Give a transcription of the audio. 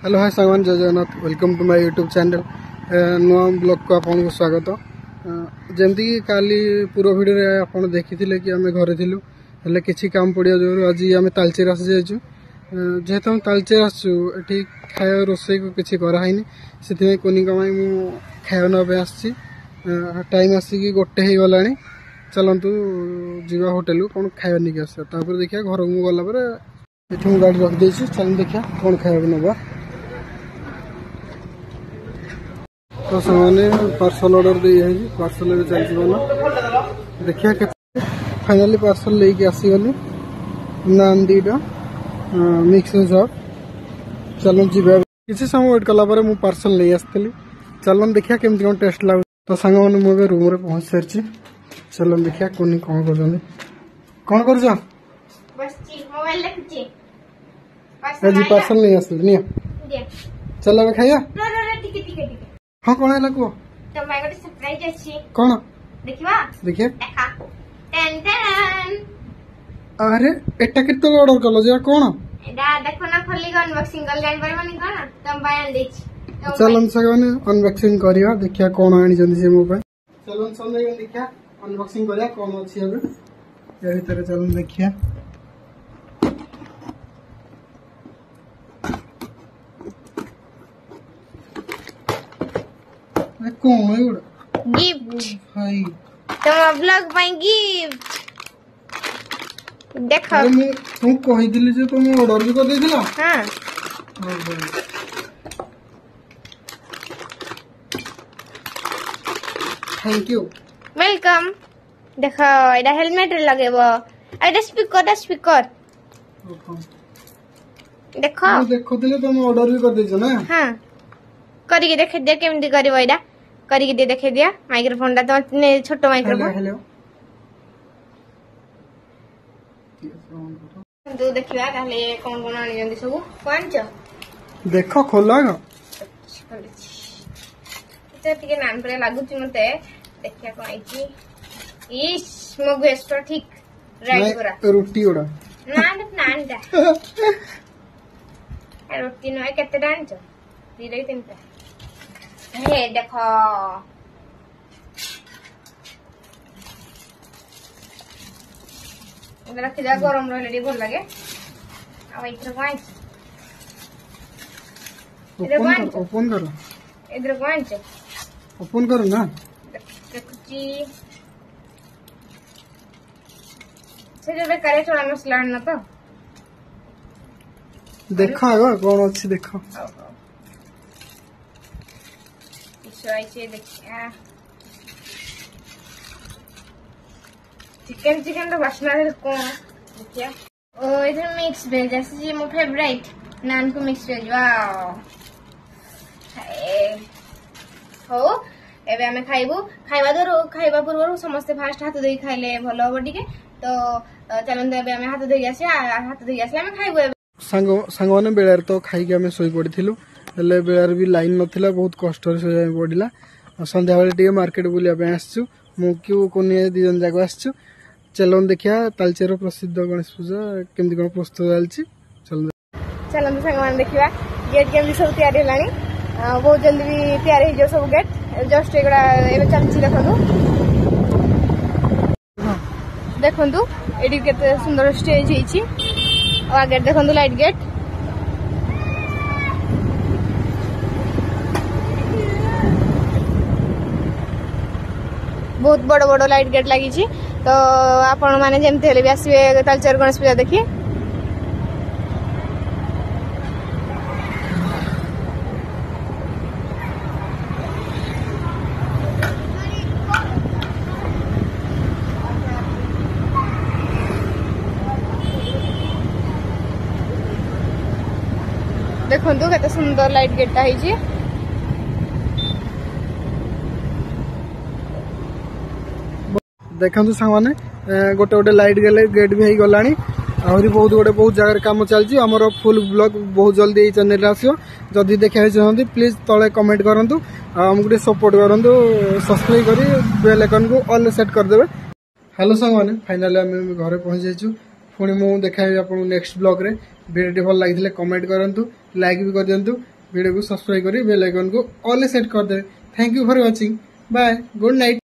Hello hi सामान जय Jagannath welcome to my YouTube channel नुआ ब्लॉग को आपन को स्वागत। जमती कि काली पूरा वीडियो रे आपन देखिथिले कि आमे घरे थिलु हेले किछि काम पड़िया जो आज आमे तालचेर आसी जाइछु जेहेतु हम तालचेर आसु एठी खाया रोसई को किछि करा हैनी सेति कोनी कमाई मु खाया न पे आसी टाइम आसी कि गोटे हे गलानी चलंतु जीवा होटल कोन खाया नि के आसे तापर देखिया घर मु गला पर एठी गाड़ी रख देछि चल देखिया कोन खाया नबा। तो सामने पार्सल ऑर्डर दी है पार्सल भी चलती बना देखिए के फाइनली पार्सल लेके आसी गली नान दीटा मिक्स सब चलो जीवा किसी समय वेट कला पर मु पार्सल ले आस्तली चलो देखिया केमती कोन टेस्ट लागु। तो संग माने मु रूम रे पहुंच सरची चलो देखिया कोनी कोन कर जा बसची मोबाइल देखची जी पार्सल नहीं आस्तली निया चलो बे खाया टिके हाँ कौन है लगो तो मैं गोटे सरप्राइज अछि कौन देखिबा देखिए देखा टेन टेन अरे एटा केते ऑर्डर कलो जे कौन एडा देखो ना खोली अनबॉक्सिंग कर जान परमानी कोन तुम बयान देछि चलन सगने अनबॉक्सिंग करिया देखिया कौन आनी जंदी से मो पे चलन संगे देखिया अनबॉक्सिंग करिया कौन अछि अब ए भीतर चलन देखिया कौन है गिफ्ट भाई तुम ब्लॉग ପାଇଁ गिफ्ट देखो तुम कहि दिली जे तुम ऑर्डर भी कर देथिला। हां थैंक यू वेलकम देखो एडा हेलमेट लगेबो एडा स्पीकर देखो देखो दिले तुम ऑर्डर भी कर देछ ना। हां करी के देखे दे केमदी करबो एडा करी के देखे दिया माइक्रोफोन दा तो छोटो माइक्रोफोन हेलो तो देखिया ताले कोन कोन आनी जंदी सब कोन छ देखो खोला ग ते टिके नाम पर लागु छि मते देखिया को आइची इस मो बेस्ट ठीक राइट पूरा रोटी ओडा नान दा रोटी न केते डान छ दिरे तिनटा हे देखो इधर रखी जा गरम रहले भल लगे आ इधर वांच ओपन करो इधर वांच ओपन करो ना देखुची से जो करे छोड़ा मसला न तो देखो आगो कौन अच्छी देखो ऐसे देखिया चिकन तो बासना है को देखिया ओ इधर मिक्स वेज जैसे मो फेवरेट नान को मिक्स वेज वाओ हो एबे हमें खाइबा पूर्व समस्त फास्ट हाथ धोई खाइले भलो हो टिके तो चलन एबे हमें हाथ धोई आसी हमें खाइबो सांग माने बेलार तो खाई के हमें सोई पड़िथिलु हेले बेलार भी लाइन नथिला बहुत कष्ट रे सोई पड़िला संध्या बेले टिके मार्केट बुलिया पे आसछु मु क्यू कोनी दी जन जागो आसछु चलन देखिया तालचेर प्रसिद्ध गणेश पूजा केमदी कोन प्रस्तुत चलछि चलन संग मान देखिबा गेट केमदी सब तैयार हेलानी बहुत जल्दी भी तैयार हो जो सब गेट जस्ट एगडा एबे चलछि देखंतु एडी केते सुंदर स्टेज हेछि और आगे देखंतु लाइट गेट बहुत बड़ बड़ लाइट गेट लगी तो आपण माने जेमते हेले भी आसीबे तालचेर गणेश पूजा देखि देखंतु केते सुंदर लाइट गेटटा हेछि देखंतु सामाने गोटे गोटे लाइट गेट भी गलानी आहरी बहुत जगह काम चलछि हमर फुल ब्लॉग बहुत जल्दी ए चैनल आसियो जदी देखा चाहती प्लीज तले कमेंट करंतु हमको सपोर्ट करंतु सब्सक्राइब करी बेल आइकन को ऑल सेट कर देबे। हेलो संग माने फाइनली हम घरे पहुंच जाइछु पुणी मु देखाबी आपको नेक्स्ट ब्लॉग रे। वीडियो भल लगी कमेंट करंतु, लाइक भी कर दियंतु, वीडियो को सब्सक्राइब करी बेल आइकन को ऑल सेट कर दे। Thank you for watching, bye, good night.